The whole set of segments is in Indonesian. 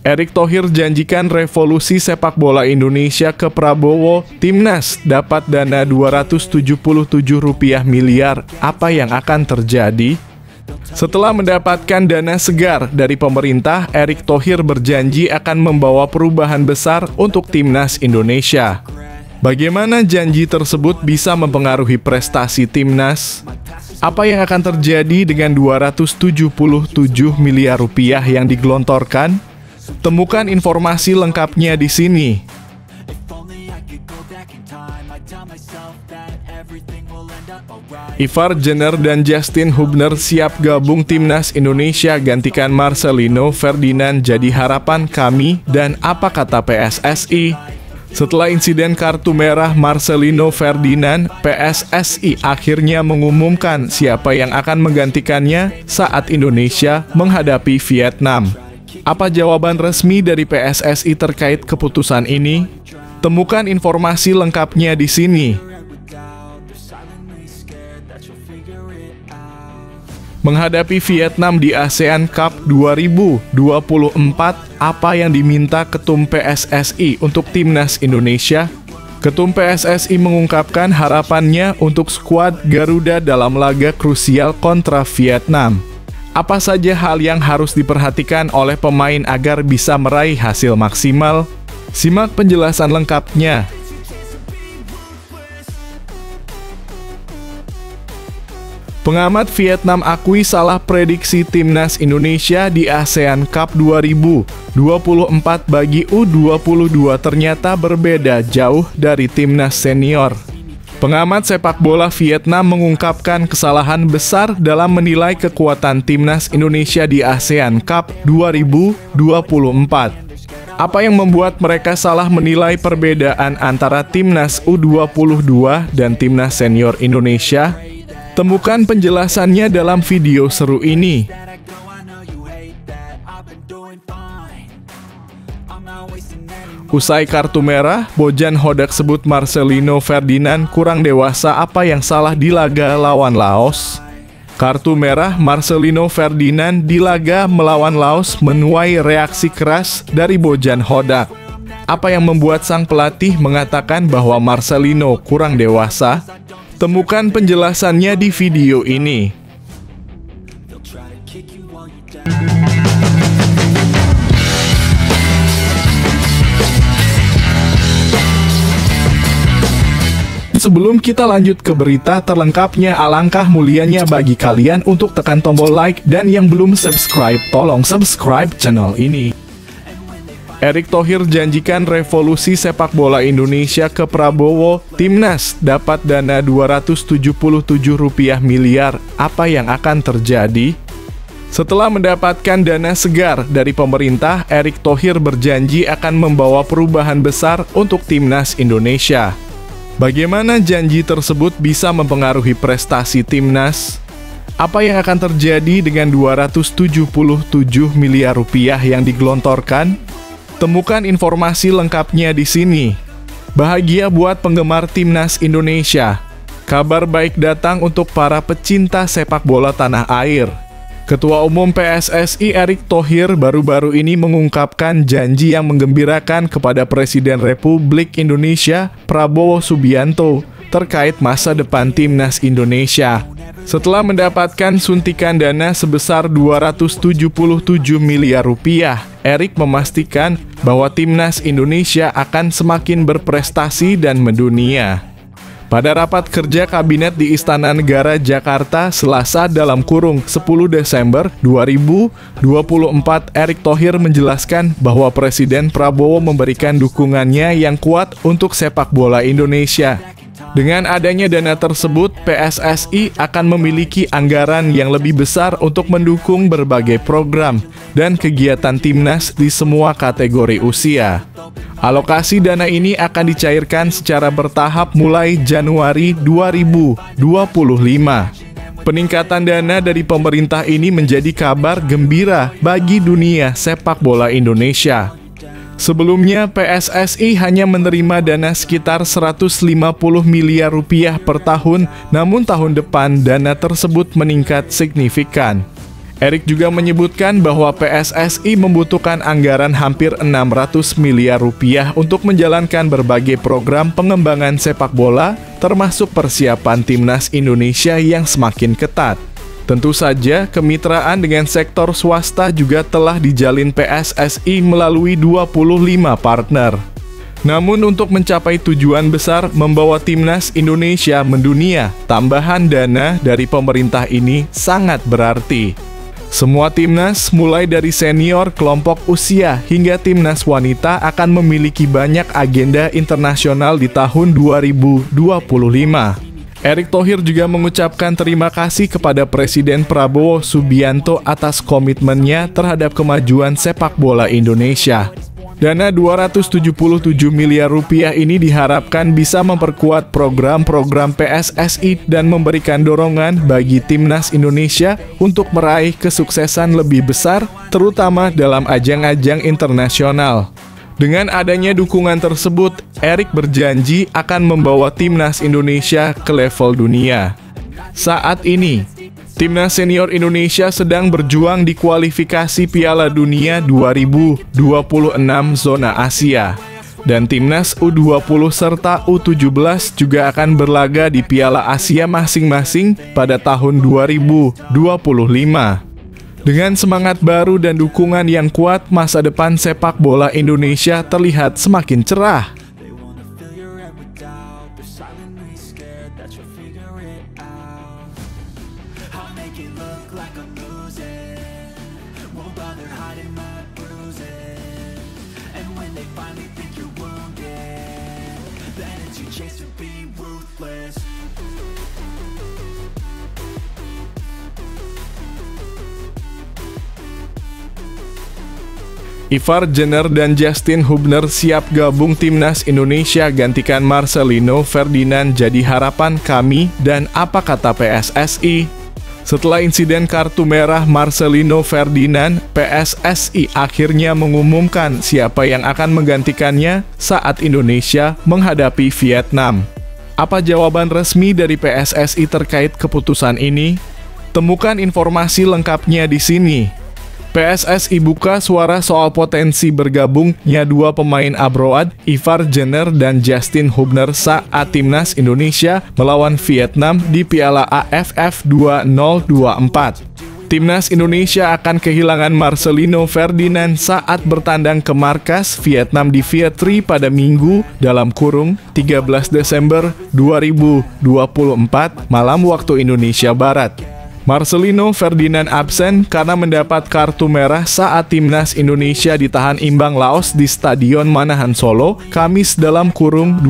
Erick Thohir janjikan revolusi sepak bola Indonesia ke Prabowo, Timnas dapat dana Rp277 miliar. Apa yang akan terjadi? Setelah mendapatkan dana segar dari pemerintah, Erick Thohir berjanji akan membawa perubahan besar untuk Timnas Indonesia. Bagaimana janji tersebut bisa mempengaruhi prestasi Timnas? Apa yang akan terjadi dengan Rp277 miliar yang digelontorkan? Temukan informasi lengkapnya di sini. Ivar Jenner dan Justin Hubner siap gabung Timnas Indonesia gantikan Marcelino Ferdinand jadi harapan kami, dan apa kata PSSI? Setelah insiden kartu merah Marcelino Ferdinand, PSSI akhirnya mengumumkan siapa yang akan menggantikannya saat Indonesia menghadapi Vietnam. Apa jawaban resmi dari PSSI terkait keputusan ini? Temukan informasi lengkapnya di sini. Menghadapi Vietnam di ASEAN Cup 2024, apa yang diminta Ketum PSSI untuk Timnas Indonesia? Ketum PSSI mengungkapkan harapannya untuk skuad Garuda dalam laga krusial kontra Vietnam. Apa saja hal yang harus diperhatikan oleh pemain agar bisa meraih hasil maksimal? Simak penjelasan lengkapnya. Pengamat Vietnam akui salah prediksi Timnas Indonesia di ASEAN Cup 2024 bagi U22 ternyata berbeda jauh dari Timnas senior. Pengamat sepak bola Vietnam mengungkapkan kesalahan besar dalam menilai kekuatan Timnas Indonesia di ASEAN Cup 2024. Apa yang membuat mereka salah menilai perbedaan antara Timnas U22 dan Timnas Senior Indonesia? Temukan penjelasannya dalam video seru ini. Usai kartu merah, Bojan Hodak sebut Marcelino Ferdinand kurang dewasa. Apa yang salah di laga lawan Laos? Kartu merah Marcelino Ferdinand di laga melawan Laos menuai reaksi keras dari Bojan Hodak. Apa yang membuat sang pelatih mengatakan bahwa Marcelino kurang dewasa? Temukan penjelasannya di video ini. Sebelum kita lanjut ke berita terlengkapnya, alangkah mulianya bagi kalian untuk tekan tombol like, dan yang belum subscribe, tolong subscribe channel ini. Erick Thohir janjikan revolusi sepak bola Indonesia ke Prabowo, Timnas dapat dana Rp277 miliar. Apa yang akan terjadi? Setelah mendapatkan dana segar dari pemerintah, Erick Thohir berjanji akan membawa perubahan besar untuk Timnas Indonesia. Bagaimana janji tersebut bisa mempengaruhi prestasi Timnas? Apa yang akan terjadi dengan Rp277 miliar yang digelontorkan? Temukan informasi lengkapnya di sini. Bahagia buat penggemar Timnas Indonesia. Kabar baik datang untuk para pecinta sepak bola tanah air. Ketua Umum PSSI Erick Thohir baru-baru ini mengungkapkan janji yang menggembirakan kepada Presiden Republik Indonesia Prabowo Subianto terkait masa depan Timnas Indonesia. Setelah mendapatkan suntikan dana sebesar Rp277 miliar, Erick memastikan bahwa Timnas Indonesia akan semakin berprestasi dan mendunia. Pada rapat kerja Kabinet di Istana Negara Jakarta Selasa (10 Desember 2024), Erick Thohir menjelaskan bahwa Presiden Prabowo memberikan dukungannya yang kuat untuk sepak bola Indonesia. Dengan adanya dana tersebut, PSSI akan memiliki anggaran yang lebih besar untuk mendukung berbagai program dan kegiatan Timnas di semua kategori usia. Alokasi dana ini akan dicairkan secara bertahap mulai Januari 2025. Peningkatan dana dari pemerintah ini menjadi kabar gembira bagi dunia sepak bola Indonesia. Sebelumnya, PSSI hanya menerima dana sekitar Rp150 miliar per tahun, namun tahun depan dana tersebut meningkat signifikan. Erik juga menyebutkan bahwa PSSI membutuhkan anggaran hampir 600 miliar rupiah untuk menjalankan berbagai program pengembangan sepak bola, termasuk persiapan timnas Indonesia yang semakin ketat. Tentu saja, kemitraan dengan sektor swasta juga telah dijalin PSSI melalui 25 partner. Namun untuk mencapai tujuan besar membawa timnas Indonesia mendunia, tambahan dana dari pemerintah ini sangat berarti. Semua timnas, mulai dari senior, kelompok usia, hingga timnas wanita akan memiliki banyak agenda internasional di tahun 2025. Erick Thohir juga mengucapkan terima kasih kepada Presiden Prabowo Subianto atas komitmennya terhadap kemajuan sepak bola Indonesia. Dana 277 miliar rupiah ini diharapkan bisa memperkuat program-program PSSI dan memberikan dorongan bagi timnas Indonesia untuk meraih kesuksesan lebih besar, terutama dalam ajang-ajang internasional. Dengan adanya dukungan tersebut, Erick berjanji akan membawa timnas Indonesia ke level dunia. Saat ini, timnas senior Indonesia sedang berjuang di kualifikasi Piala Dunia 2026 zona Asia. Dan timnas U20 serta U17 juga akan berlaga di Piala Asia masing-masing pada tahun 2025. Dengan semangat baru dan dukungan yang kuat, masa depan sepak bola Indonesia terlihat semakin cerah. Ivar Jenner dan Justin Hubner siap gabung timnas Indonesia gantikan Marcelino Ferdinand jadi harapan kami, dan apa kata PSSI? Setelah insiden kartu merah Marcelino Ferdinand, PSSI akhirnya mengumumkan siapa yang akan menggantikannya saat Indonesia menghadapi Vietnam. Apa jawaban resmi dari PSSI terkait keputusan ini? Temukan informasi lengkapnya di sini. PSSI buka suara soal potensi bergabungnya dua pemain abroad, Ivar Jenner dan Justin Hubner saat timnas Indonesia melawan Vietnam di Piala AFF 2024. Timnas Indonesia akan kehilangan Marcelino Ferdinand saat bertandang ke markas Vietnam di Viet Tri pada Minggu (13 Desember 2024) malam waktu Indonesia Barat. Marcelino Ferdinand absen karena mendapat kartu merah saat timnas Indonesia ditahan imbang Laos di Stadion Manahan Solo, Kamis (12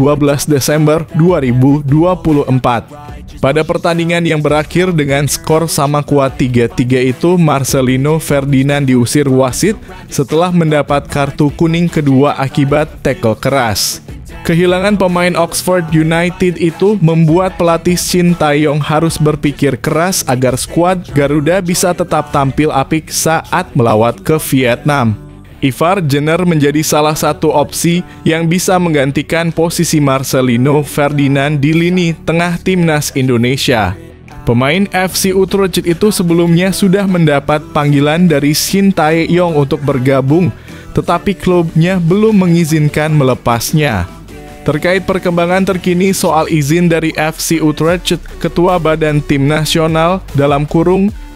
Desember 2024). Pada pertandingan yang berakhir dengan skor sama kuat 3-3 itu, Marcelino Ferdinand diusir wasit setelah mendapat kartu kuning kedua akibat tackle keras. Kehilangan pemain Oxford United itu membuat pelatih Shin Tae-yong harus berpikir keras agar skuad Garuda bisa tetap tampil apik saat melawat ke Vietnam. Ivar Jenner menjadi salah satu opsi yang bisa menggantikan posisi Marcelino Ferdinand di lini tengah timnas Indonesia. Pemain FC Utrecht itu sebelumnya sudah mendapat panggilan dari Shin Tae-yong untuk bergabung, tetapi klubnya belum mengizinkan melepasnya. Terkait perkembangan terkini soal izin dari FC Utrecht, Ketua Badan Tim Nasional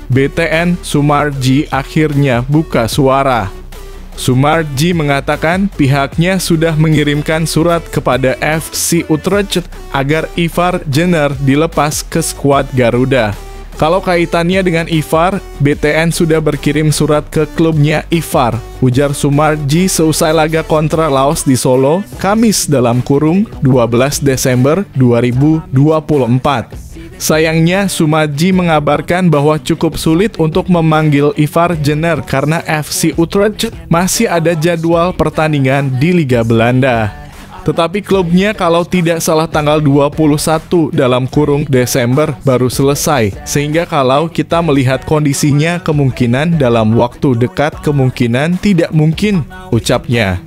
(BTN) Sumarji akhirnya buka suara. Sumarji mengatakan pihaknya sudah mengirimkan surat kepada FC Utrecht agar Ivar Jenner dilepas ke skuad Garuda. Kalau kaitannya dengan Ivar, BTN sudah berkirim surat ke klubnya Ivar, ujar Sumarji seusai laga kontra Laos di Solo, Kamis (12 Desember 2024). Sayangnya, Sumarji mengabarkan bahwa cukup sulit untuk memanggil Ivar Jenner karena FC Utrecht masih ada jadwal pertandingan di Liga Belanda. Tetapi klubnya kalau tidak salah tanggal 21 Desember baru selesai, sehingga kalau kita melihat kondisinya kemungkinan dalam waktu dekat kemungkinan tidak mungkin, ucapnya.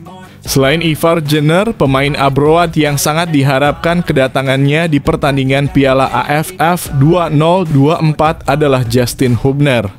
Selain Ivar Jenner, pemain abroad yang sangat diharapkan kedatangannya di pertandingan Piala AFF 2024 adalah Justin Hubner.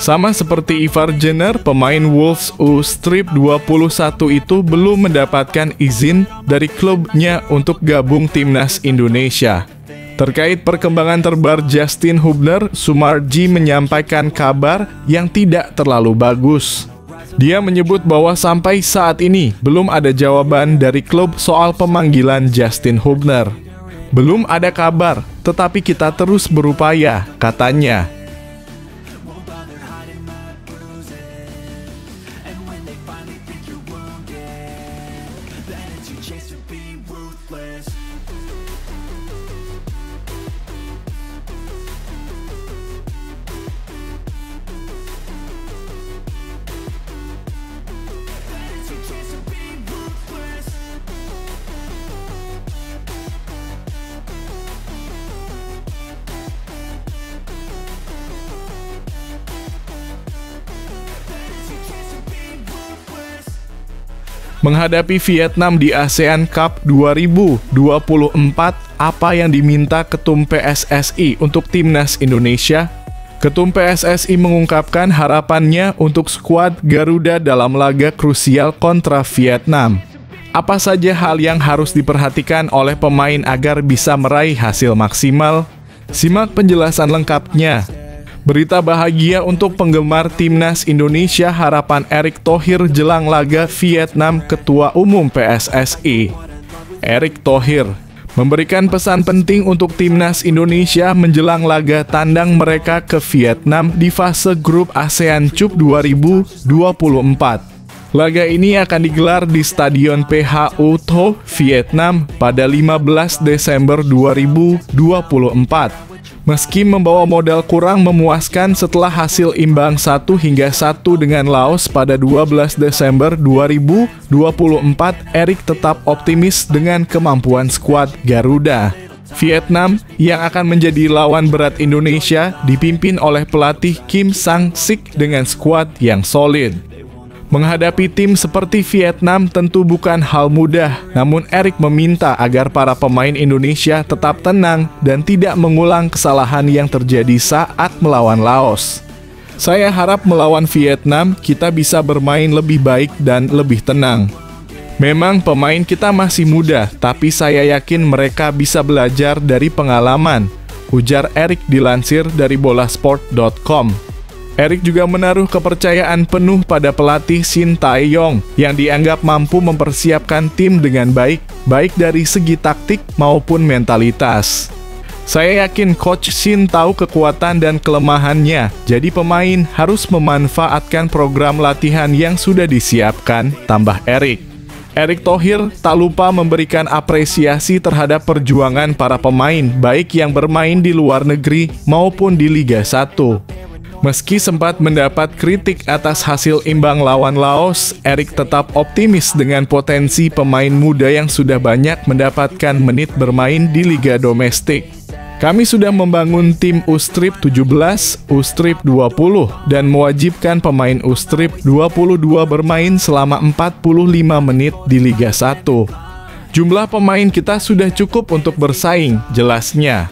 Sama seperti Ivar Jenner, pemain Wolves U-21 itu belum mendapatkan izin dari klubnya untuk gabung timnas Indonesia. Terkait perkembangan terbaru Justin Hubner, Sumarji menyampaikan kabar yang tidak terlalu bagus. Dia menyebut bahwa sampai saat ini belum ada jawaban dari klub soal pemanggilan Justin Hubner. Belum ada kabar, tetapi kita terus berupaya, katanya. Menghadapi Vietnam di ASEAN Cup 2024, apa yang diminta Ketum PSSI untuk timnas Indonesia? Ketum PSSI mengungkapkan harapannya untuk skuad Garuda dalam laga krusial kontra Vietnam. Apa saja hal yang harus diperhatikan oleh pemain agar bisa meraih hasil maksimal? Simak penjelasan lengkapnya. Berita bahagia untuk penggemar timnas Indonesia, harapan Erick Thohir jelang laga Vietnam. Ketua Umum PSSI Erick Thohir memberikan pesan penting untuk timnas Indonesia menjelang laga tandang mereka ke Vietnam di fase grup ASEAN Cup 2024. Laga ini akan digelar di Stadion PHU Tho, Vietnam pada 15 Desember 2024. Meski membawa modal kurang memuaskan setelah hasil imbang 1-1 dengan Laos pada 12 Desember 2024, Erick tetap optimis dengan kemampuan skuad Garuda. Vietnam yang akan menjadi lawan berat Indonesia dipimpin oleh pelatih Kim Sang-sik dengan skuad yang solid. Menghadapi tim seperti Vietnam tentu bukan hal mudah, namun Erick meminta agar para pemain Indonesia tetap tenang dan tidak mengulang kesalahan yang terjadi saat melawan Laos. Saya harap melawan Vietnam kita bisa bermain lebih baik dan lebih tenang. Memang pemain kita masih muda, tapi saya yakin mereka bisa belajar dari pengalaman, ujar Erick dilansir dari bolasport.com. Erick juga menaruh kepercayaan penuh pada pelatih Shin Tae-yong yang dianggap mampu mempersiapkan tim dengan baik dari segi taktik maupun mentalitas. Saya yakin Coach Shin tahu kekuatan dan kelemahannya, jadi pemain harus memanfaatkan program latihan yang sudah disiapkan, tambah Erick. Erick Thohir tak lupa memberikan apresiasi terhadap perjuangan para pemain, baik yang bermain di luar negeri maupun di Liga 1. Meski sempat mendapat kritik atas hasil imbang lawan Laos, Erick tetap optimis dengan potensi pemain muda yang sudah banyak mendapatkan menit bermain di liga domestik. Kami sudah membangun tim U-17, U-20 dan mewajibkan pemain U-22 bermain selama 45 menit di Liga 1. Jumlah pemain kita sudah cukup untuk bersaing, jelasnya.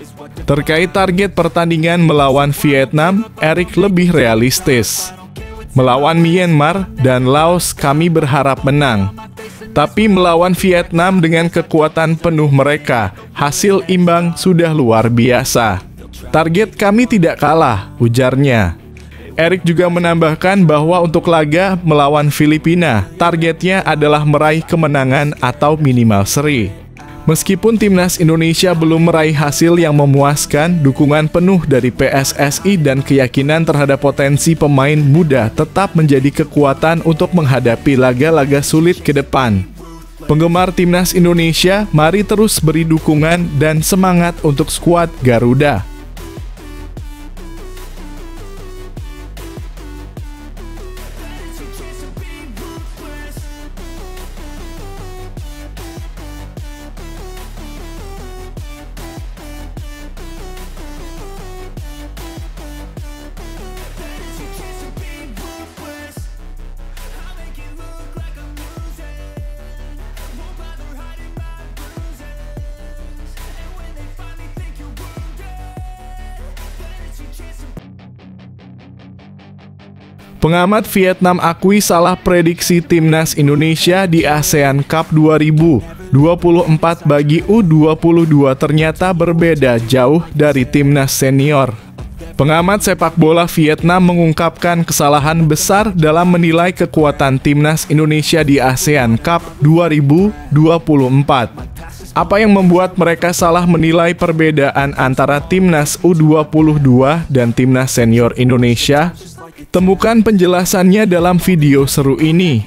Terkait target pertandingan melawan Vietnam, Erick lebih realistis. Melawan Myanmar dan Laos kami berharap menang. Tapi melawan Vietnam dengan kekuatan penuh mereka, hasil imbang sudah luar biasa. Target kami tidak kalah, ujarnya. Erick juga menambahkan bahwa untuk laga melawan Filipina, targetnya adalah meraih kemenangan atau minimal seri. Meskipun timnas Indonesia belum meraih hasil yang memuaskan, dukungan penuh dari PSSI dan keyakinan terhadap potensi pemain muda tetap menjadi kekuatan untuk menghadapi laga-laga sulit ke depan. Penggemar timnas Indonesia, mari terus beri dukungan dan semangat untuk skuad Garuda. Pengamat Vietnam akui salah prediksi timnas Indonesia di ASEAN Cup 2024 bagi U22 ternyata berbeda jauh dari timnas senior. Pengamat sepak bola Vietnam mengungkapkan kesalahan besar dalam menilai kekuatan timnas Indonesia di ASEAN Cup 2024. Apa yang membuat mereka salah menilai perbedaan antara timnas U22 dan timnas senior Indonesia? Temukan penjelasannya dalam video seru ini.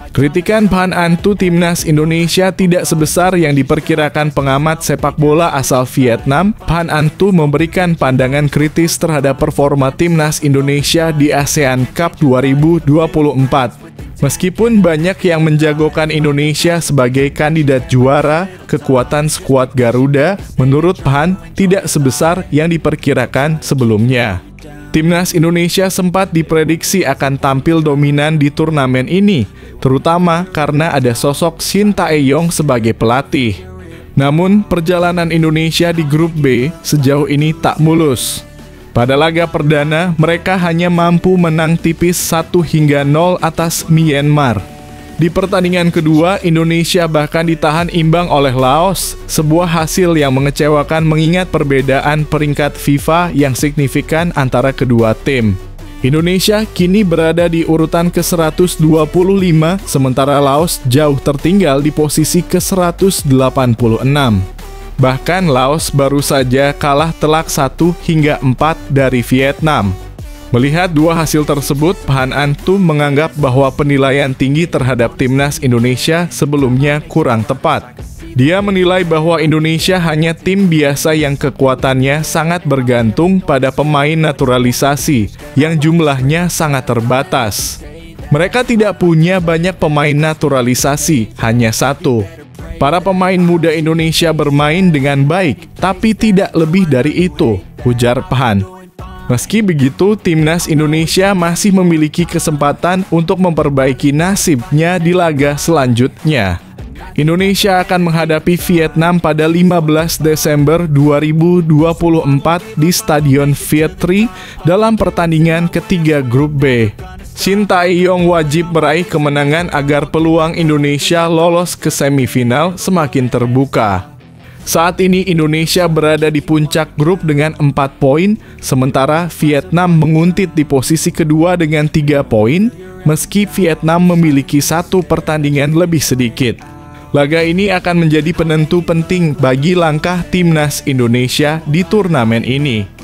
Kritikan Phan Anh Tu timnas Indonesia tidak sebesar yang diperkirakan pengamat sepak bola asal Vietnam. Phan Anh Tu memberikan pandangan kritis terhadap performa timnas Indonesia di ASEAN Cup 2024. Meskipun banyak yang menjagokan Indonesia sebagai kandidat juara, kekuatan skuad Garuda menurut Phan tidak sebesar yang diperkirakan sebelumnya. Timnas Indonesia sempat diprediksi akan tampil dominan di turnamen ini, terutama karena ada sosok Shin Tae-yong sebagai pelatih. Namun, perjalanan Indonesia di grup B sejauh ini tak mulus. Pada laga perdana, mereka hanya mampu menang tipis 1-0 atas Myanmar. Di pertandingan kedua, Indonesia bahkan ditahan imbang oleh Laos, sebuah hasil yang mengecewakan mengingat perbedaan peringkat FIFA yang signifikan antara kedua tim. Indonesia kini berada di urutan ke-125, sementara Laos jauh tertinggal di posisi ke-186. Bahkan Laos baru saja kalah telak 1-4 dari Vietnam. Melihat dua hasil tersebut, Phan Anh Tu menganggap bahwa penilaian tinggi terhadap timnas Indonesia sebelumnya kurang tepat. Dia menilai bahwa Indonesia hanya tim biasa yang kekuatannya sangat bergantung pada pemain naturalisasi, yang jumlahnya sangat terbatas. Mereka tidak punya banyak pemain naturalisasi, hanya satu. Para pemain muda Indonesia bermain dengan baik, tapi tidak lebih dari itu, ujar Phan. Meski begitu, timnas Indonesia masih memiliki kesempatan untuk memperbaiki nasibnya di laga selanjutnya. Indonesia akan menghadapi Vietnam pada 15 Desember 2024 di Stadion Viet Tri dalam pertandingan ketiga grup B. Shin Tae-yong wajib meraih kemenangan agar peluang Indonesia lolos ke semifinal semakin terbuka. Saat ini Indonesia berada di puncak grup dengan 4 poin, sementara Vietnam menguntit di posisi kedua dengan 3 poin, meski Vietnam memiliki 1 pertandingan lebih sedikit. Laga ini akan menjadi penentu penting bagi langkah timnas Indonesia di turnamen ini.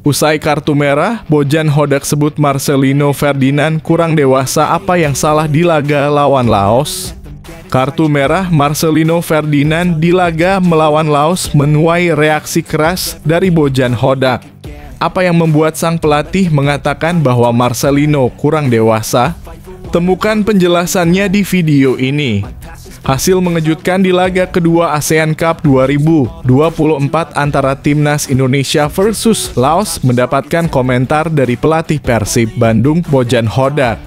Usai kartu merah, Bojan Hodak sebut Marcelino Ferdinand kurang dewasa. Apa yang salah di laga lawan Laos? Kartu merah Marcelino Ferdinand di laga melawan Laos menuai reaksi keras dari Bojan Hodak. Apa yang membuat sang pelatih mengatakan bahwa Marcelino kurang dewasa? Temukan penjelasannya di video ini. Hasil mengejutkan di laga kedua ASEAN Cup 2024 antara timnas Indonesia versus Laos mendapatkan komentar dari pelatih Persib Bandung, Bojan Hodak.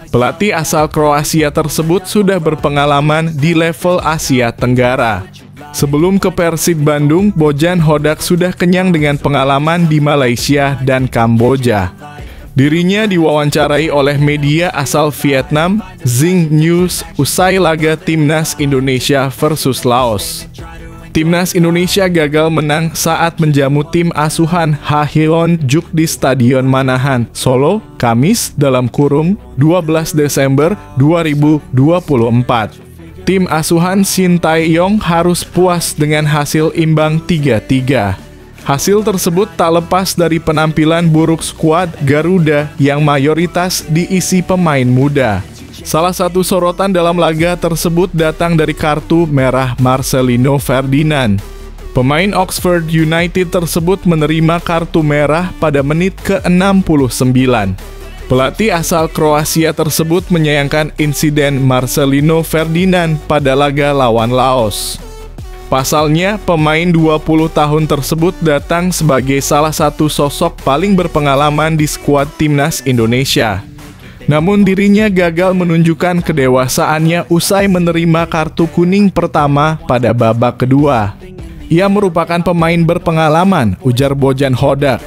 Pelatih asal Kroasia tersebut sudah berpengalaman di level Asia Tenggara. Sebelum ke Persib Bandung, Bojan Hodak sudah kenyang dengan pengalaman di Malaysia dan Kamboja. Dirinya diwawancarai oleh media asal Vietnam, Zing News, usai laga timnas Indonesia versus Laos. Timnas Indonesia gagal menang saat menjamu tim asuhan Ha Hyun Juk di Stadion Manahan, Solo, Kamis (12 Desember 2024). Tim asuhan Shin Tae-yong harus puas dengan hasil imbang 3-3. Hasil tersebut tak lepas dari penampilan buruk skuad Garuda yang mayoritas diisi pemain muda. Salah satu sorotan dalam laga tersebut datang dari kartu merah Marcelino Ferdinand. Pemain Oxford United tersebut menerima kartu merah pada menit ke-69. Pelatih asal Kroasia tersebut menyayangkan insiden Marcelino Ferdinand pada laga lawan Laos. Pasalnya, pemain 20 tahun tersebut datang sebagai salah satu sosok paling berpengalaman di skuad timnas Indonesia. Namun dirinya gagal menunjukkan kedewasaannya usai menerima kartu kuning pertama pada babak kedua. Ia merupakan pemain berpengalaman, ujar Bojan Hodak,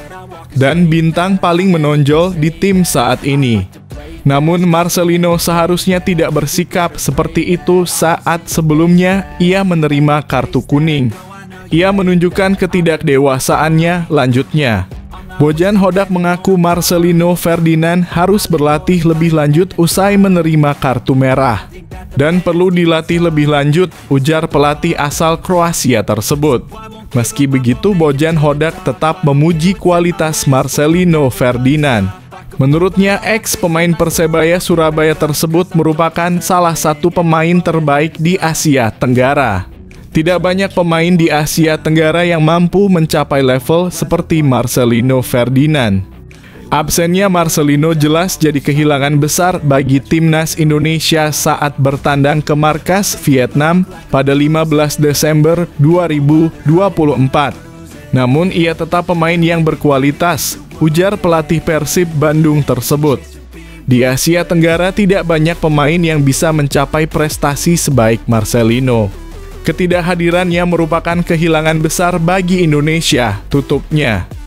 dan bintang paling menonjol di tim saat ini. Namun Marcelino seharusnya tidak bersikap seperti itu saat sebelumnya ia menerima kartu kuning. Ia menunjukkan ketidakdewasaannya lanjutnya. Bojan Hodak mengaku Marcelino Ferdinand harus berlatih lebih lanjut usai menerima kartu merah. Dan perlu dilatih lebih lanjut, ujar pelatih asal Kroasia tersebut. Meski begitu, Bojan Hodak tetap memuji kualitas Marcelino Ferdinand. Menurutnya, ex pemain Persebaya Surabaya tersebut merupakan salah satu pemain terbaik di Asia Tenggara. Tidak banyak pemain di Asia Tenggara yang mampu mencapai level seperti Marcelino Ferdinand. Absennya Marcelino jelas jadi kehilangan besar bagi timnas Indonesia saat bertandang ke markas Vietnam pada 15 Desember 2024. Namun ia tetap pemain yang berkualitas, ujar pelatih Persib Bandung tersebut. Di Asia Tenggara tidak banyak pemain yang bisa mencapai prestasi sebaik Marcelino. Ketidakhadirannya merupakan kehilangan besar bagi Indonesia, tutupnya.